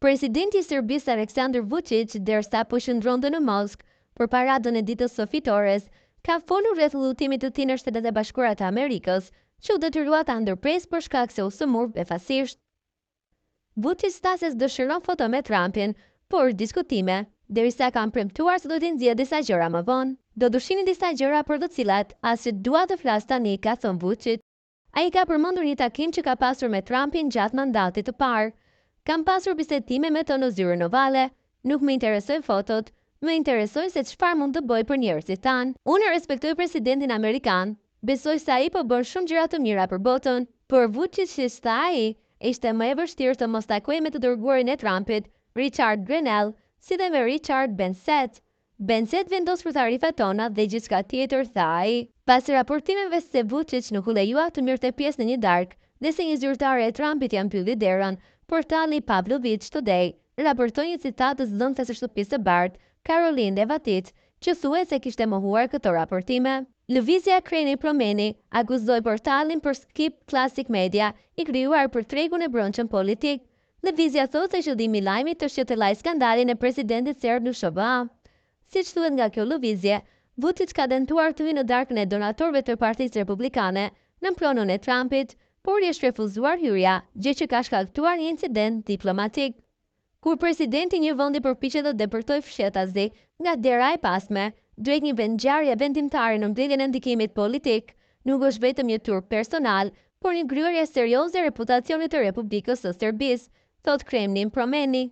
Presidenti i Serbisë Aleksandar Vučić, derisa po qëndronte në Moskë për paradën e ditës së fitores, ka folur rreth udhëtimit të tij në Shtetet e Bashkuara të Amerikës, që u detyrua ta ndërpresë për shkak se u sëmur befasisht. Vučić tha se dëshiron foto me Trumpin, por diskutime, derisa kanë premtuar se do t'i nxjerrë disa gjëra më vonë. Do dushinin disa gjëra për të cilat as që dua të flas tani, ka thënë Vučić. Ai ka përmendur një takim që ka pasur me Trumpin gjatë mandatit të parë. Kam pasur bisedime me të në zyrën ovale, nuk më interesojnë fotot, më interesoj se çfarë mund të bëj për njerëzit tanë. Unë respektoj presidentin amerikan, besoj se ai po bën shumë gjëra të mira për botën, por Vučić, tha ai, ishte më e vështirë të mos takojë me të dërguarin e Trumpit, Richard Grenell, si dhe me Richard Bensett. Bensett vendos për tarifat tona dhe gjithçka tjetër, tha ai. Pas raportimeve se Vučić nuk u lejua të merrte pjesë në një darkë dhe se një zyrtare e Trumpit ja mbylli derën, portali Pavlović Today raportoi një citat të zëdhënëses së Shtëpisë së Bardhë, Caroline Levatit, që thuhet se kishte mohuar këto raportime. Lëvizja Kreni Promeni akuzoi portalin për Skip Classic Media, i krijuar për tregun e brendshëm politik. Lëvizja thotë se qëllimi i lajmit është që të lajë skandalin e presidentit serb në SBA. Siç thuhet nga kjo lëvizje, Vučić ka tentuar të hyjë në darkën e donatorëve të Partisë Republikane në pronën e Trumpit, por i është refuzuar hyrja, gjë që ka shkaktuar një incident diplomatik. Kur presidenti i një vendi përpiqet të depërtojë fshetazi nga dera e pasme, drejt një vendngjarje vendimtare në mbledhjen e ndikimit politik, nuk është vetëm një turp personal, por një ngryerje serioze e reputacionit të Republikës së Serbisë, thot Kremlin Promeni.